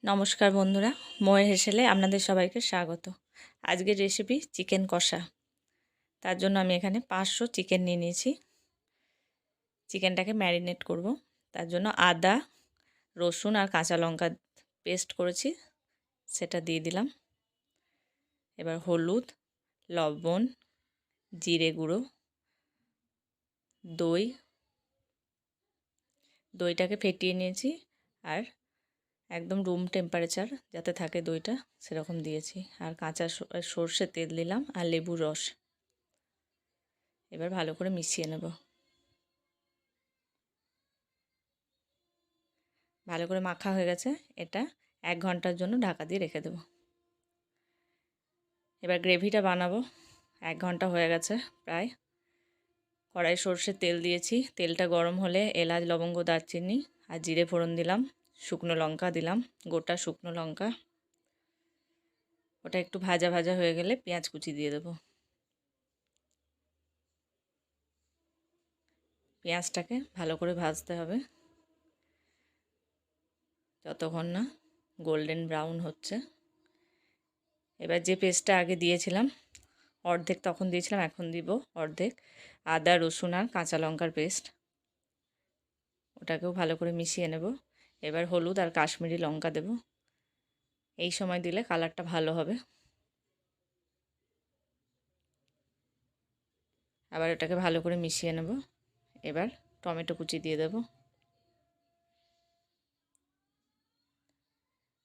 নমস্কার বন্ধুরা, ময়ের হেসেলে আপনাদের সবাইকে স্বাগত। আজকের রেসিপি চিকেন কষা। তার জন্য আমি এখানে 500 চিকেন নিয়ে নিয়েছি। চিকেনটাকে ম্যারিনেট করব। তার জন্য আদা, রসুন আর কাঁচা লঙ্কা পেস্ট করেছি, সেটা দিয়ে দিলাম। এবার হলুদ, লবণ, জিরে গুঁড়ো, দইটাকে ফেটিয়ে নিয়েছি আর একদম রুম টেম্পারেচার যাতে থাকে দইটা সেরকম দিয়েছি। আর কাঁচা সর্ষে তেল দিলাম আর লেবুর রস। এবার ভালো করে মিশিয়ে নেব। ভালো করে মাখা হয়ে গেছে, এটা 1 ঘন্টার জন্য ঢাকা দিয়ে রেখে দেব। এবার গ্রেভিটা বানাবো। 1 ঘন্টা হয়ে গেছে প্রায়। কড়াই সর্ষের তেল দিয়েছি, তেলটা গরম হলে এলাচ, লবঙ্গ, দারচিনি আর জিরে ফোড়ন দিলাম, শুকনো লঙ্কা দিলাম, গোটা শুকনো লঙ্কা। ওটা একটু ভাজা ভাজা হয়ে গেলে পেঁয়াজ কুচি দিয়ে দেবো। পেঁয়াজটাকে ভালো করে ভাজতে হবে যতক্ষণ না গোল্ডেন ব্রাউন হচ্ছে। এবার যে পেস্টটা আগে দিয়েছিলাম, অর্ধেক তখন দিয়েছিলাম, এখন দিব অর্ধেক, আদা, রসুন আর কাঁচা লঙ্কার পেস্ট। ওটাকেও ভালো করে মিশিয়ে নেব। এবার হলুদ আর কাশ্মীরি লঙ্কা দেব। এই সময় দিলে কালারটা ভালো হবে। আবার এটাকে ভালো করে মিশিয়ে নেব। এবার টমেটো কুচি দিয়ে দেব।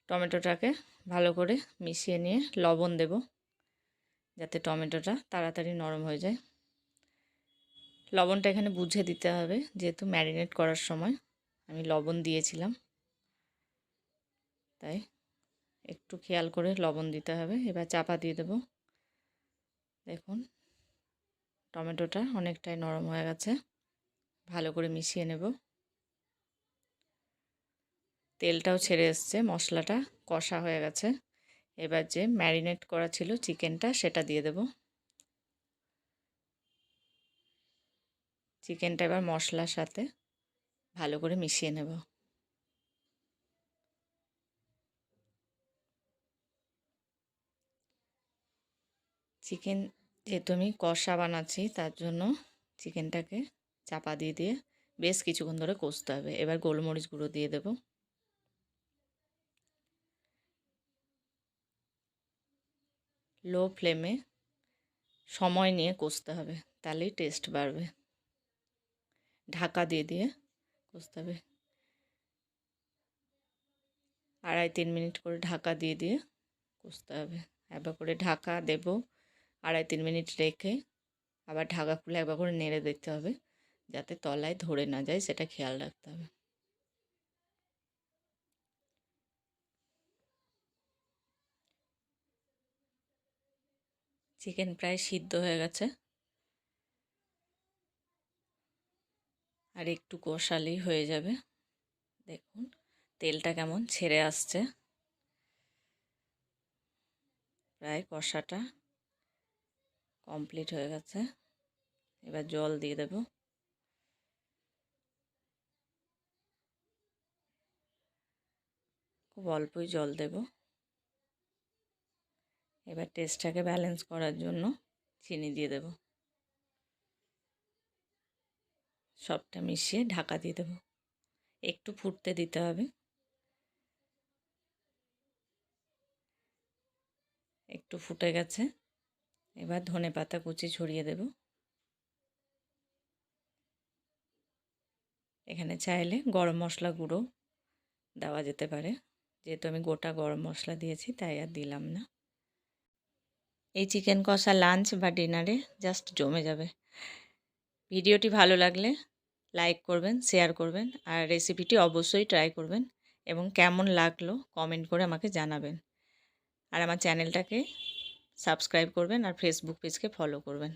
টমেটোটাকে ভালো করে মিশিয়ে নিয়ে লবণ দেব, যাতে টমেটোটা তাড়াতাড়ি নরম হয়ে যায়। লবণটা এখানে বুঝে দিতে হবে, যেহেতু ম্যারিনেট করার সময় আমি লবণ দিয়েছিলাম, তাই একটু খেয়াল করে লবণ দিতে হবে। এবার চাপা দিয়ে দেব। দেখুন টমেটোটা অনেকটাই নরম হয়ে গেছে। ভালো করে মিশিয়ে নেব। তেলটাও ছেড়ে এসছে, মশলাটা কষা হয়ে গেছে। এবার যে ম্যারিনেট করা ছিল চিকেনটা, সেটা দিয়ে দেব। চিকেনটা এবার মশলার সাথে ভালো করে মিশিয়ে নেব। চিকেন যেহেতু আমি কষা বানাচ্ছি, তার জন্য চিকেনটাকে চাপা দিয়ে দিয়ে বেশ কিছুক্ষণ ধরে কষতে হবে। এবার গোলমরিচ গুঁড়ো দিয়ে দেব। লো ফ্লেমে সময় নিয়ে কষতে হবে, তাহলেই টেস্ট বাড়বে। ঢাকা দিয়ে দিয়ে কষতে হবে। 2.5-3 মিনিট করে ঢাকা দিয়ে দিয়ে কষতে হবে। একবার করে ঢাকা দেব, 2.5-3 মিনিট রেখে আবার ঢাকা খুলে একবার করে নেড়ে দিতে হবে, যাতে তলায় ধরে না যায়, সেটা খেয়াল রাখতে হবে। চিকেন প্রায় সিদ্ধ হয়ে গেছে, আর একটু কষালেই হয়ে যাবে। দেখুন তেলটা কেমন ছেড়ে আসছে। প্রায় কষাটা কমপ্লিট হয়ে গেছে। এবার জল দিয়ে দেব। খুব অল্পই জল দেব। এবার টেস্টটাকে ব্যালেন্স করার জন্য চিনি দিয়ে দেব। সবটা মিশিয়ে ঢাকা দিয়ে দেব। একটু ফুটতে দিতে হবে। একটু ফুটে গেছে, এবার ধনেপাতা কুচি ছড়িয়ে দেব। এখানে চাইলে গরম মশলা গুঁড়ো দেওয়া যেতে পারে, যেহেতু আমি গোটা গরম মশলা দিয়েছি তাই আর দিলাম না। এই চিকেন কষা লাঞ্চ বা ডিনারে জাস্ট জমে যাবে। ভিডিওটি ভালো লাগলে লাইক করবেন, শেয়ার করবেন, আর রেসিপিটি অবশ্যই ট্রাই করবেন এবং কেমন লাগলো কমেন্ট করে আমাকে জানাবেন। আর আমার চ্যানেলটাকে সাবস্ক্রাইব করবেন আর ফেসবুক পেজকে ফলো করবেন।